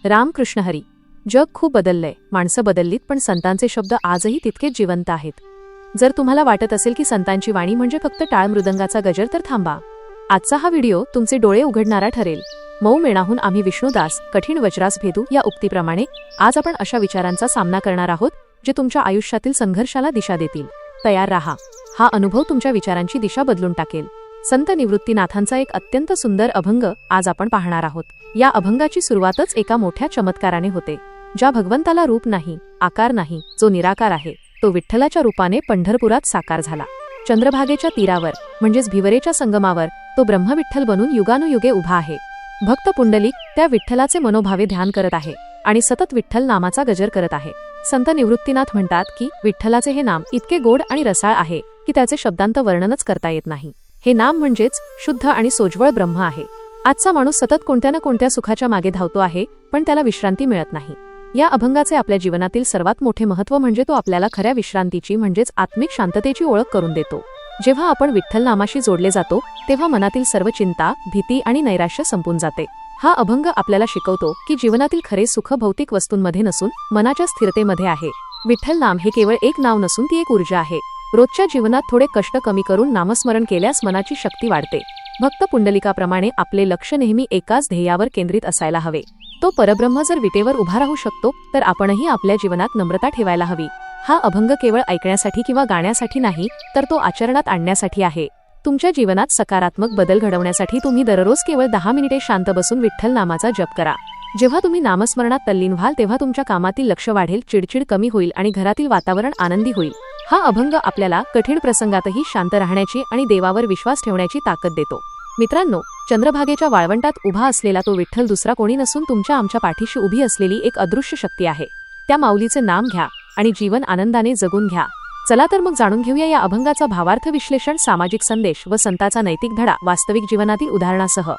रामकृष्ण हरी. जग खूप बदललंय, माणसं बदललीत, पण संतांचे शब्द आजही तितकेच जिवंत आहेत. जर तुम्हाला वाटत असेल की संतांची वाणी म्हणजे फक्त टाळ मृदंगाचा गजर, तर थांबा. आजचा हा व्हिडिओ तुमचे डोळे उघडणारा ठरेल. मऊ मेणाहून आम्ही विष्णुदास, कठीण वज्रास भेदू या उक्तीप्रमाणे आज आपण अशा विचारांचा सामना करणार आहोत जे तुमच्या आयुष्यातील संघर्षाला दिशा देतील. तयार राहा. हा अनुभव तुमच्या विचारांची दिशा बदलून टाकेल. संत निवृत्तीनाथांचा एक अत्यंत सुंदर अभंग आज आपण पाहणार आहोत. या अभंगाची सुरुवातच एका मोठ्या चमत्काराने होते. ज्या भगवंताला रूप नाही, आकार नाही, जो निराकार आहे, तो विठ्ठलाच्या रूपाने पंढरपुरात साकार झाला. चंद्रभागेच्या तीरावर म्हणजेच भिवरेच्या संगमावर तो ब्रह्मविठ्ठल बनून युगानुयुगे उभा आहे. भक्त पुंडलिक त्या विठ्ठलाचे मनोभावे ध्यान करत आहे आणि सतत विठ्ठल नामाचा गजर करत आहे. संत निवृत्तीनाथ म्हणतात की विठ्ठलाचे हे नाम इतके गोड आणि रसाळ आहे की त्याचे शब्दांत वर्णनच करता येत नाही. हे नाम म्हणजेच शुद्ध आणि सोज्वळ ब्रह्म आहे. आजचा माणूस सतत कोणत्या ना कोणत्या सुखाच्या मागे धावतो आहे, पण त्याला विश्रांती मिळत नाही. या अभंगाचे आपल्या जीवनातील सर्वात मोठे महत्त्व म्हणजे तो आपल्याला खऱ्या विश्रांतीची म्हणजेच आत्मिक शांततेची ओळख करून देतो. जेव्हा आपण विठ्ठल नामाशी जोडले जातो तेव्हा मनातील सर्व चिंता, भीती आणि नैराश्य संपून जाते. हा अभंग आपल्याला शिकवतो की जीवनातील खरे सुख भौतिक वस्तूंमध्ये नसून मनाच्या स्थिरतेमध्ये आहे. विठ्ठल नाम हे केवळ एक नाव नसून ती एक ऊर्जा आहे. रोजच्या जीवनात थोडे कष्ट कमी करून नामस्मरण केल्यास मनाची शक्ती वाढते. भक्त पुंडलिकाप्रमाणे आपले लक्ष नेहमी एकाच ध्येयावर केंद्रित असायला हवे. तो परब्रह्म जर विटेवर उभा राहू शकतो तर आपणही आपल्या जीवनात नम्रता ठेवायला हवी. हा अभंग केवळ ऐकण्यासाठी किंवा गाण्यासाठी नाही, तर तो आचरणात आणण्यासाठी आहे. तुमच्या जीवनात सकारात्मक बदल घडवण्यासाठी तुम्ही दररोज केवळ 10 मिनिटे शांत बसून विठ्ठल नामाचा जप करा. जेव्हा तुम्ही नामस्मरणात तल्लीन व्हाल तेव्हा तुमच्या कामातील लक्ष वाढेल, चिडचिड कमी होईल आणि घरातील वातावरण आनंदी होईल. हा अभंग आपल्याला कठीण प्रसंगातही शांत राहण्याची आणि देवावर विश्वास ठेवण्याची ताकद देतो. मित्रांनो, चंद्रभागेच्या वाळवंटात उभा असलेला तो विठ्ठल दुसरा कोणी नसून तुमच्या आमच्या पाठीशी उभी असलेली एक अदृश्य शक्ती आहे. त्या माऊलीचे नाम घ्या आणि जीवन आनंदाने जगून घ्या. चला तर मग जाणून घेऊया या अभंगाचा भावार्थ, विश्लेषण, सामाजिक संदेश व संताचा नैतिक धडा वास्तविक जीवनातील उदाहरणासह.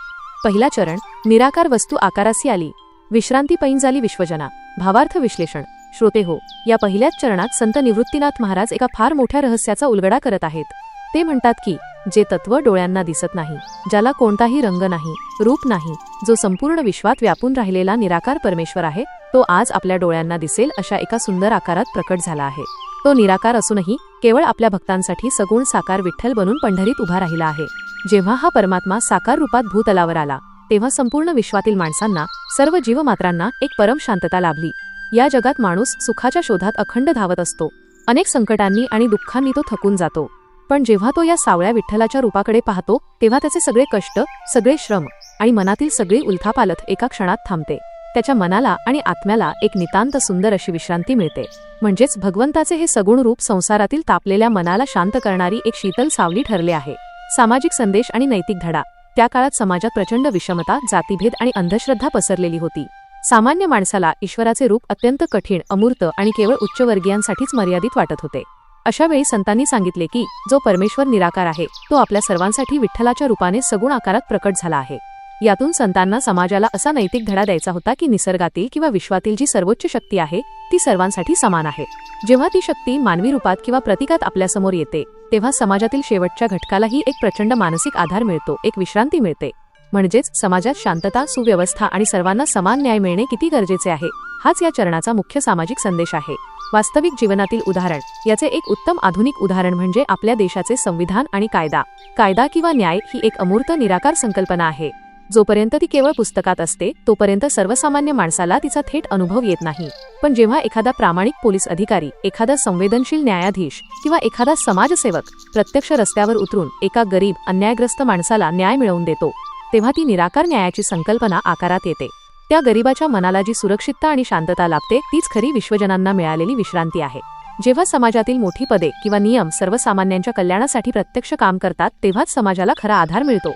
पहिला चरण, निराकार वस्तू आकारासी आली, विश्रांती पैन झाली विश्वजना. भावार्थ विश्लेषण. श्रोते हो, या पहिल्याच चरणात संत निवृत्तीनाथ महाराज एका फार मोठ्या रहस्याचा उलगडा करत आहेत. ते म्हणतात की जे तत्व डोळ्यांना दिसत नाही, ज्याला कोणताही रंग नाही, रूप नाही, जो संपूर्ण विश्वात व्यापून राहिलेला निराकार परमेश्वर आहे, तो आज आपल्या डोळ्यांना दिसेल अशा एका सुंदर आकारात प्रकट झाला आहे. तो निराकार असूनही केवळ आपल्या भक्तांसाठी सगुण साकार विठ्ठल बनून पंढरीत उभा राहिला आहे. जेव्हा हा परमात्मा साकार रूपात भूतलावर आला तेव्हा संपूर्ण विश्वातील माणसांना, सर्व जीवमात्रांना एक परम शांतता लाभली. या जगात माणूस सुखाच्या शोधात अखंड धावत असतो. अनेक संकटांनी आणि दुःखांनी तो थकून जातो. पण जेव्हा तो या सावळ्या विठ्ठलाच्या रूपाकडे पाहतो तेव्हा त्याचे सगळे कष्ट, सगळे श्रम आणि मनातील सगळी उलथापालथ एका क्षणात थांबते. त्याच्या मनाला आणि आत्म्याला एक नितांत सुंदर अशी विश्रांती मिळते. म्हणजेच भगवंताचे हे सगुण रूप संसारातील तापलेल्या मनाला शांत करणारी एक शीतल सावली ठरले आहे. सामाजिक संदेश आणि नैतिक धडा. त्या काळात समाजात प्रचंड विषमता, जातीभेद आणि अंधश्रद्धा पसरलेली होती. सामान्य माणसाला ईश्वराचे रूप अत्यंत कठीण, अमूर्त आणि केवळ उच्चवर्गीयांसाठीच मर्यादित वाटत होते. अशा वेळी संतांनी सांगितले की जो परमेश्वर निराकार आहे तो आपल्या सर्वांसाठी विठ्ठलाच्या रूपाने सगुण आकारात प्रकट झाला आहे. यातून संतांना समाजाला असा नैतिक धडा द्यायचा होता की निसर्गातील किंवा विश्वातील जी सर्वोच्च शक्ती आहे ती सर्वांसाठी समान आहे. जेव्हा ती शक्ती मानवी रूपात किंवा प्रतीकात आपल्यासमोर येते तेव्हा समाजातील शेवटच्या घटकालाही एक प्रचंड मानसिक आधार मिळतो, एक विश्रांती मिळते. म्हणजेच समाजात शांतता, सुव्यवस्था आणि सर्वांना समान न्याय मिळणे किती गरजेचे आहे, हाच या चरणाचा मुख्य सामाजिक संदेश आहे. वास्तविक जीवनातील उदाहरण. याचे एक उत्तम आधुनिक उदाहरण म्हणजे आपल्या देशाचे संविधान आणि कायदा. कायदा किंवा न्याय ही एक अमूर्त निराकार संकल्पना आहे. जोपर्यंत ती केवळ पुस्तकात असते तोपर्यंत सर्वसामान्य माणसाला तिचा थेट अनुभव येत नाही. पण जेव्हा एखादा प्रामाणिक पोलीस अधिकारी, एखादा संवेदनशील न्यायाधीश किंवा एखादा समाजसेवक प्रत्यक्ष रस्त्यावर उतरून एका गरीब, अन्यायग्रस्त माणसाला न्याय मिळवून देतो तेव्हा ती निराकार न्यायाची संकल्पना आकारात येते. त्या गरीबाच्या मनाला जी सुरक्षितता आणि शांतता लाभते तीच खरी विश्वजनांना मिळालेली विश्रांती आहे. जेव्हा समाजातील मोठी पदे किंवा नियम सर्वसामान्यांच्या कल्याणासाठी प्रत्यक्ष काम करतात तेव्हाच समाजाला खरा आधार मिळतो.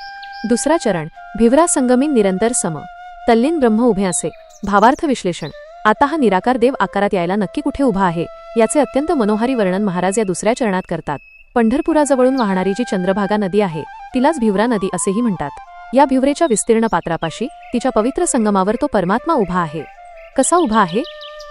दुसरा चरण, भिवरा संगमीन निरंतर सम, तल्लीन ब्रह्म उभे असे. भावार्थ विश्लेषण. आता हा निराकार देव आकारात यायला नक्की कुठे उभा आहे याचे अत्यंत मनोहारी वर्णन महाराज या दुसऱ्या चरणात करतात. पंढरपुराजवळून वाहणारी जी चंद्रभागा नदी आहे तिलाच भिवरा नदी असेही म्हणतात. या भिवरेच्या विस्तीर्ण पात्रापाशी तिच्या पवित्र संगमावर तो परमात्मा उभा आहे. कसा उभा आहे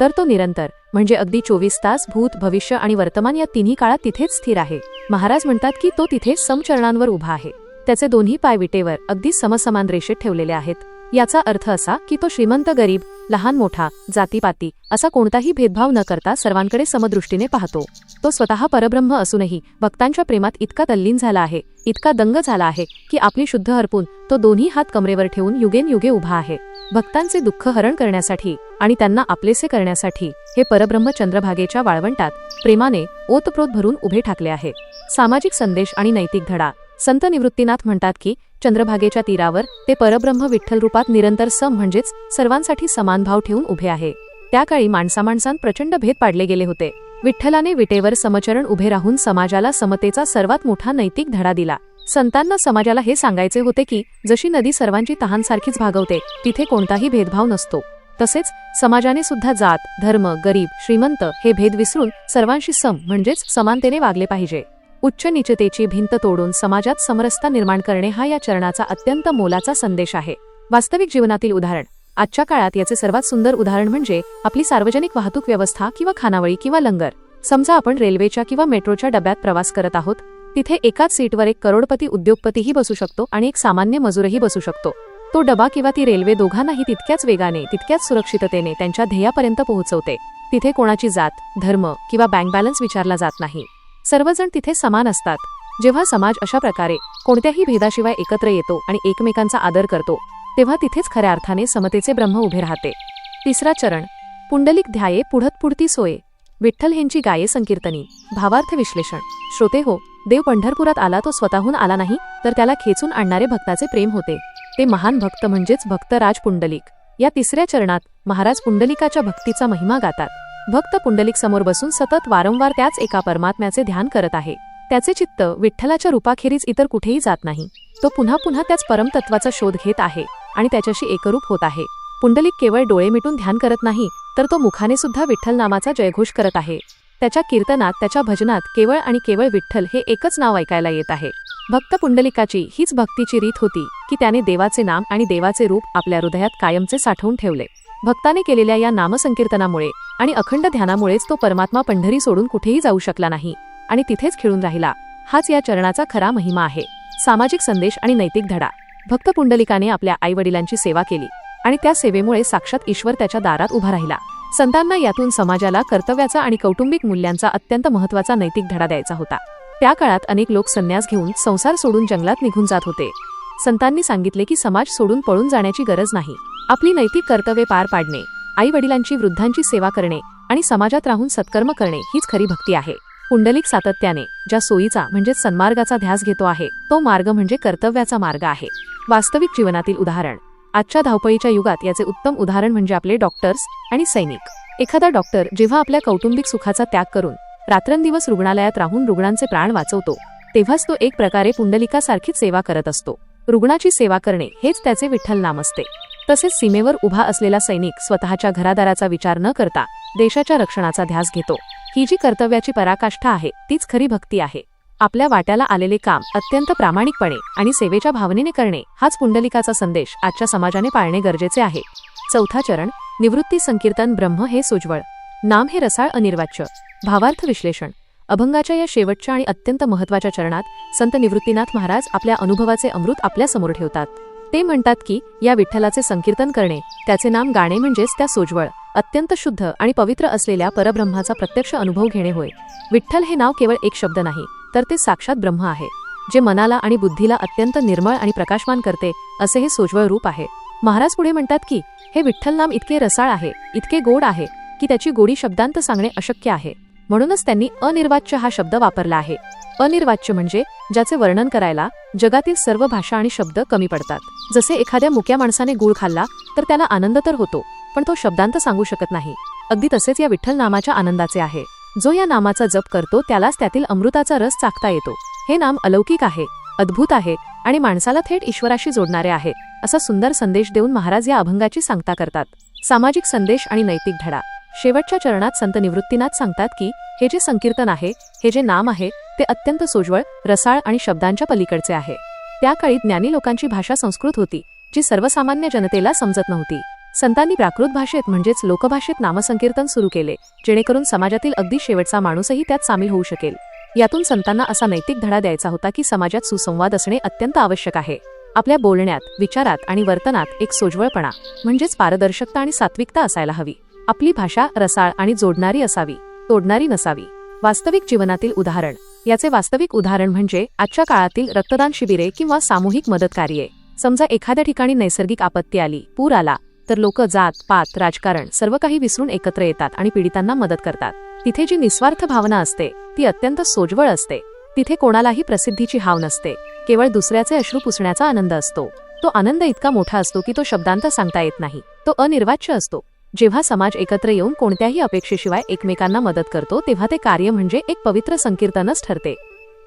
तर तो निरंतर म्हणजे अगदी 24 तास भूत, भविष्य आणि वर्तमान या तिन्ही काळात तिथेच स्थिर आहे. महाराज म्हणतात की तो तिथे समचरणांवर उभा आहे. त्याचे दोन्ही पाय विटेवर अगदी समसमान रेषेत ठेवलेले आहेत. याचा अर्थ असा की तो श्रीमंत गरीब, लहान मोठा, जातीपाती असा कोणताही भेदभाव न करता सर्वांकडे समदृष्टीने पाहतो. तो स्वतः परब्रह्म असूनही भक्तांच्या प्रेमात इतका तल्लीन झाला आहे, इतका दंग झाला आहे की आपली शुद्ध अर्पून तो दोन्ही हात कमरेवर ठेवून युगेनयुगे उभा आहे. भक्तांचे दुःख हरण करण्यासाठी आणि त्यांना आपलेसे करण्यासाठी हे परब्रह्म चंद्रभागेच्या वाळवंटात प्रेमाने ओतप्रोत भरून उभे ठाकले आहे. सामाजिक संदेश आणि नैतिक धडा. संत निवृत्तीनाथ म्हणतात की चंद्रभागेच्या तीरावर ते परब्रह्म विठ्ठल रूपात निरंतर सम म्हणजेच सर्वांसाठी समान भाव ठेवून उभे आहे. त्या काळी माणसामाणसांत प्रचंड भेद पाडले गेले होते. विठ्ठलाने विटेवर समचरण उभे राहून समाजाला समतेचा सर्वात मोठा नैतिक धडा दिला. संतांना समाजाला हे सांगायचे होते की जशी नदी सर्वांची तहान सारखीच भागवते, तिथे कोणताही भेदभाव नसतो. तसेच समाजाने सुद्धा जात, धर्म, गरीब, श्रीमंत हे भेद विसरून सर्वांशी सम म्हणजेच समानतेने वागले पाहिजे. उच्च नीचतेची भिंत तोडून समाजात समरसता निर्माण करणे हा या चरणाचा अत्यंत मोलाचा संदेश आहे. वास्तविक जीवनातील उदाहरण. आजच्या काळात याचे सर्वात सुंदर उदाहरण म्हणजे आपली सार्वजनिक वाहतूक व्यवस्था किंवा खानावळी किंवा लंगर. समजा आपण रेल्वेच्या किंवा मेट्रोच्या डब्यात प्रवास करत आहोत. तिथे एकाच सीटवर एक करोडपती उद्योगपतीही बसू शकतो आणि एक सामान्य मजूरही बसू शकतो. तो डबा किंवा ती रेल्वे दोघांनाही तितक्याच वेगाने, तितक्याच सुरक्षिततेने त्यांच्या ध्येयापर्यंत पोहोचवते. तिथे कोणाची जात, धर्म किंवा बँक बॅलन्स विचारला जात नाही. सर्वजण तिथे समान असतात. जेव्हा समाज अशा प्रकारे कोणत्याही भेदाशिवाय एकत्र येतो आणि एकमेकांचा आदर करतो, तेव्हा तिथेच खऱ्या अर्थाने समतेचे ब्रह्म उभे राहते. तिसरा चरण. पुंडलिक ध्याये पुढत पुढती सोये. विठ्ठल हेंची गाये संकीर्तनी. भावार्थ विश्लेषण. श्रोते हो, देव पंढरपुरात आला तो स्वतःहून आला नाही, तर त्याला खेचून आणणारे भक्ताचे प्रेम होते. ते महान भक्त म्हणजेच भक्तराज पुंडलिक. या तिसऱ्या चरणात महाराज पुंडलिकाच्या भक्तीचा महिमा गातात. भक्त पुंडलिक समोर बसून सतत वारंवार त्याच एका परमात्म्याचे ध्यान करत आहे. त्याचे चित्त विठ्ठलाच्या रूपाखेरीज इतर कुठेही जात नाही. तो पुन्हा पुन्हा त्याच परमतत्वाचा शोध घेत आहे आणि त्याच्याशी एकरूप होत आहे. पुंडलिक केवळ डोळे मिटून ध्यान करत नाही, तर तो मुखाने सुद्धा विठ्ठल नामाचा जयघोष करत आहे. त्याच्या कीर्तनात, त्याच्या भजनात केवळ आणि केवळ विठ्ठल हे एकच नाव ऐकायला येत आहे. भक्त पुंडलिकाची हीच भक्तीची रीत होती की त्याने देवाचे नाम आणि देवाचे रूप आपल्या हृदयात कायमचे साठवून ठेवले. भक्ताने केलेल्या या नामसंकीर्तनामुळे आणि अखंड ध्यानामुळेच तो परमात्मा पंढरी सोडून कुठेही जाऊ शकला नाही आणि तिथेच खेळून राहिला. हाच या चरणाचा खरा महिमा आहे. सामाजिक संदेश आणि नैतिक धडा. भक्त पुंडलिकाने आपल्या आईवडिलांची सेवा केली आणि त्या सेवेमुळे साक्षात ईश्वर त्याच्या दारात उभा राहिला. संतांना यातून समाजाला कर्तव्याचा आणि कौटुंबिक मूल्यांचा अत्यंत महत्त्वाचा नैतिक धडा द्यायचा होता. त्या काळात अनेक लोक संन्यास घेऊन संसार सोडून जंगलात निघून जात होते. संतांनी सांगितले की समाज सोडून पळून जाण्याची गरज नाही. आपली नैतिक कर्तव्ये पार पाडणे, आई वडिलांची, वृद्धांची सेवा करणे आणि समाजात राहून सत्कर्म करणे हीच खरी भक्ती आहे. पुंडलिक सातत्याने ज्या सोयीचा म्हणजेच सन्मार्गाचा ध्यास घेतो आहे, तो मार्ग म्हणजे कर्तव्याचा मार्ग आहे. वास्तविक जीवनातील उदाहरण. आजच्या धावपळीच्या युगात याचे उत्तम उदाहरण म्हणजे आपले डॉक्टर्स आणि सैनिक. एखादा डॉक्टर जेव्हा आपल्या कौटुंबिक सुखाचा त्याग करून रात्रंदिवस रुग्णालयात राहून रुग्णांचे प्राण वाचवतो, तेव्हाच तो एक प्रकारे पुंडलिकासारखीच सेवा करत असतो. रुग्णाची सेवा करणे हेच त्याचे विठ्ठल नाम असते. तसेच सीमेवर उभा असलेला सैनिक स्वतःच्या घरादाराचा विचार न करता देशाच्या रक्षणाचा ध्यास घेतो. ही जी कर्तव्याची पराकाष्ठा आहे, तीच खरी भक्ती आहे. आपल्या वाट्याला आलेले काम अत्यंत प्रामाणिकपणे आणि सेवेच्या भावनेने करणे, हाच पुंडलिकाचा संदेश आजच्या समाजाने पाळणे गरजेचे आहे. चौथा चरण. निवृत्ती संकीर्तन. ब्रह्म हे सोज्वळ, नाम हे रसाळ अनिर्वाच्य. भावार्थ विश्लेषण. अभंगाच्या या शेवटच्या आणि अत्यंत महत्त्वाच्या चरणात संत निवृत्तीनाथ महाराज आपल्या अनुभवाचे अमृत आपल्या समोर ठेवतात. ते म्हणतात की या विठ्ठलाचे संकीर्तन करणे, त्याचे नाम गाणे म्हणजेच त्या सोज्वळ, अत्यंत शुद्ध आणि पवित्र असलेल्या परब्रह्माचा प्रत्यक्ष अनुभव घेणे होय. विठ्ठल हे नाव केवळ एक शब्द नाही, तर ते साक्षात ब्रह्म आहे, जे मनाला आणि बुद्धीला अत्यंत निर्मळ आणि प्रकाशमान करते, असे हे सोज्वळ रूप आहे. महाराज पुढे म्हणतात की हे विठ्ठल नाम इतके रसाळ आहे, इतके गोड आहे की त्याची गोडी शब्दांत सांगणे अशक्य आहे. म्हणूनच त्यांनी अनिर्वाच्य हा शब्द वापरला आहे. अनिर्वाच्य म्हणजे ज्याचे वर्णन करायला जगातील सर्व भाषा आणि शब्द कमी पडतात. जसे एखाद्या मुक्या माणसाने गूळ खाल्ला तर त्याला आनंद तर होतो, पण तो शब्दांत सांगू शकत नाही. अगदी तसेच या विठ्ठल नामाच्या आनंदाचे आहे. जो या नामाचा जप करतो त्यालाच त्यातील अमृताचा रस चाखता येतो. हे नाम अलौकिक आहे, अद्भुत आहे आणि माणसाला थेट ईश्वराशी जोडणारे आहे, असा सुंदर संदेश देऊन महाराज या अभंगाची सांगता करतात. सामाजिक संदेश आणि नैतिक धडा. शेवटच्या चरणात संत निवृत्तीनाथ सांगतात की हे जे संकीर्तन आहे, हे जे नाम आहे, ते अत्यंत सोज्वळ, रसाळ आणि शब्दांच्या पलीकडचे आहे. त्या काळी ज्ञानी लोकांची भाषा संस्कृत होती, जी सर्वसामान्य जनतेला समजत नव्हती. संतांनी प्राकृत भाषेत म्हणजेच लोकभाषेत नामसंकीर्तन सुरू केले, जेणेकरून समाजातील अगदी शेवटचा माणूसही त्यात सामील होऊ शकेल. यातून संतांना असा नैतिक धडा द्यायचा होता की समाजात सुसंवाद असणे अत्यंत आवश्यक आहे. आपल्या बोलण्यात, विचारात आणि वर्तनात एक सोज्वळपणा म्हणजेच पारदर्शकता आणि सात्विकता असायला हवी. आपली भाषा रसाळ आणि जोडणारी असावी, तोडणारी नसावी. वास्तविक जीवनातील उदाहरण. याचे वास्तविक उदाहरण म्हणजे आजच्या काळातील रक्तदान शिबिरे किंवा सामूहिक मदत कार्ये. समजा एखाद्या ठिकाणी नैसर्गिक आपत्ती आली, पूर आला, तर लोक जात पात राजकारण सर्व काही विसरून एकत्र येतात आणि पीडितांना मदत करतात. तिथे जी निस्वार्थ भावना असते ती अत्यंत सोज्वळ असते. तिथे कोणालाही प्रसिद्धीची हाव नसते, केवळ दुसऱ्याचे अश्रू पुसण्याचा आनंद असतो. तो आनंद इतका मोठा असतो की तो शब्दांत सांगता येत नाही. तो अनिर्वाच्य असतो. जेव्हा समाज एकत्र येऊन कोणत्याही अपेक्षेशिवाय एकमेकांना मदत करतो तेव्हा ते कार्य म्हणजे एक पवित्र संकीर्तनच ठरते.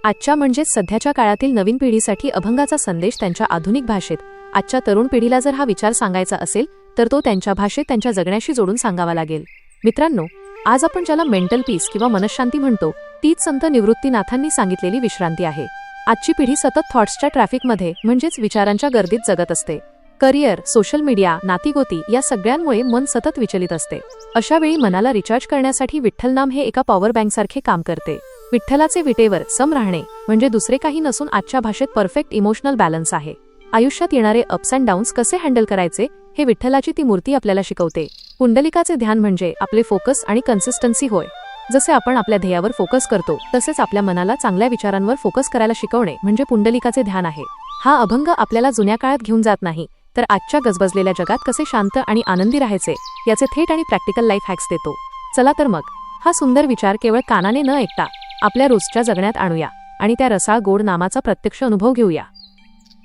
आजच्या म्हणजेच सध्याच्या काळातील नवीन पिढीसाठी अभंगाचा संदेश त्यांच्या आधुनिक भाषेत. आजच्या तरुण पिढीला जर हा विचार सांगायचा असेल तर तो त्यांच्या भाषेत त्यांच्या जगण्याशी जोडून सांगावा लागेल. मित्रांनो, आज आपण ज्याला मेंटल पीस किंवा मनशांती म्हणतो तीच संत निवृत्तीनाथांनी सांगितलेली विश्रांती आहे. आजची पिढी सतत थॉट्सच्या ट्रॅफिकमध्ये म्हणजेच विचारांच्या गर्दीत जगत असते. करिअर, सोशल मीडिया, नातीगोती या सगळ्यांमुळे मन सतत विचलित असते. अशा वेळी मनाला रिचार्ज करण्यासाठी विठ्ठल नाम हे एका पॉवर बँकसारखे काम करते. विठ्ठलाचे विटेवर सम राहणे म्हणजे दुसरे काही नसून आजच्या भाषेत परफेक्ट इमोशनल बॅलन्स आहे. आयुष्यात येणारे अप्स अँड डाऊन्स कसे हँडल करायचे हे विठ्ठलाची ती मूर्ती आपल्याला शिकवते. पुंडलिकाचे ध्यान म्हणजे आपले फोकस आणि कन्सिस्टन्सी होय. जसे आपण आपल्या ध्येयावर फोकस करतो तसेच आपल्या मनाला चांगल्या विचारांवर फोकस करायला शिकवणे म्हणजे पुंडलिकाचे ध्यान आहे. हा अभंग आपल्याला जुन्या काळात घेऊन जात नाही तर आजच्या गजबजलेल्या जगात कसे शांत आणि आनंदी राहायचे याचे थेट आणि प्रॅक्टिकल लाईफ हॅक्स देतो. चला तर मग हा सुंदर विचार केवळ कानाने न ऐकता आपल्या रोजच्या जगण्यात आणूया आणि त्या रसाळ गोड नामाचा प्रत्यक्ष अनुभव घेऊया.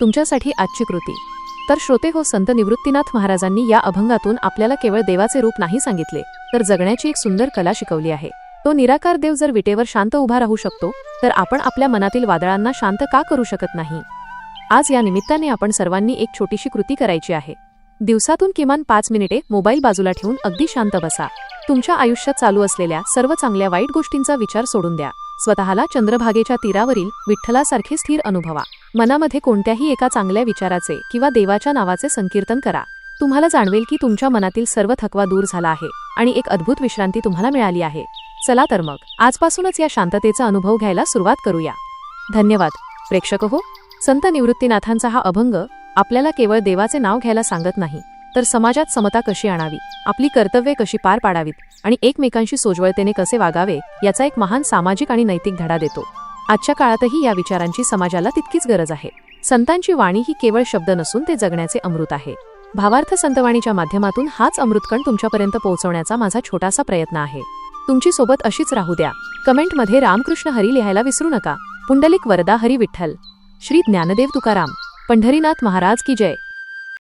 तुमच्यासाठी आजची कृती. तर श्रोते हो, संत निवृत्तीनाथ महाराजांनी या अभंगातून आपल्याला केवळ देवाचे रूप नाही सांगितले तर जगण्याची एक सुंदर कला शिकवली आहे. तो निराकार देव जर विटेवर शांत उभा राहू शकतो तर आपण आपल्या मनातील वादळांना शांत का करू शकत नाही. आज या निमित्ताने आपण सर्वांनी एक छोटीशी कृती करायची आहे. दिवसातून किमान 5 मिनिटे मोबाईल बाजूला ठेवून अगदी शांत बसा. तुमच्या आयुष्यात चालू असलेल्या सर्व चांगल्या वाईट गोष्टींचा विचार सोडून द्या. स्वतःला चंद्रभागेच्या तीरावरील विठ्ठलासारखे स्थिर अनुभवा. मनामध्ये कोणत्याही एका चांगल्या विचाराचे किंवा देवाच्या नावाचे संकीर्तन करा. तुम्हाला जाणवेल की तुमच्या मनातील सर्व थकवा दूर झाला आहे आणि एक अद्भुत विश्रांती तुम्हाला मिळाली आहे. चला तर मग आजपासूनच या शांततेचा अनुभव घ्यायला सुरुवात करूया. धन्यवाद प्रेक्षक हो. संत निवृत्तीनाथांचा हा अभंग आपल्याला केवळ देवाचे नाव घ्यायला सांगत नाही तर समाजात समता कशी आणावी, आपली कर्तव्ये कशी पार पाडावीत आणि एकमेकांशी सोज्वळतेने कसे वागावे याचा एक महान सामाजिक आणि नैतिक धडा देतो. आजच्या काळातही या विचारांची समाजाला तितकीच गरज आहे. संतांची वाणी ही केवळ शब्द नसून ते जगण्याचे अमृत आहे. भावार्थ संतवाणीच्या माध्यमातून हाच अमृतकण तुमच्यापर्यंत पोहोचवण्याचा माझा छोटासा प्रयत्न आहे. तुमची सोबत अशीच राहू द्या. कमेंटमध्ये रामकृष्ण हरी लिहायला विसरू नका. पुंडलिक वरदा हरी विठ्ठल. श्री ज्ञानदेव तुकाराम. पंढरीनाथ महाराज की जय.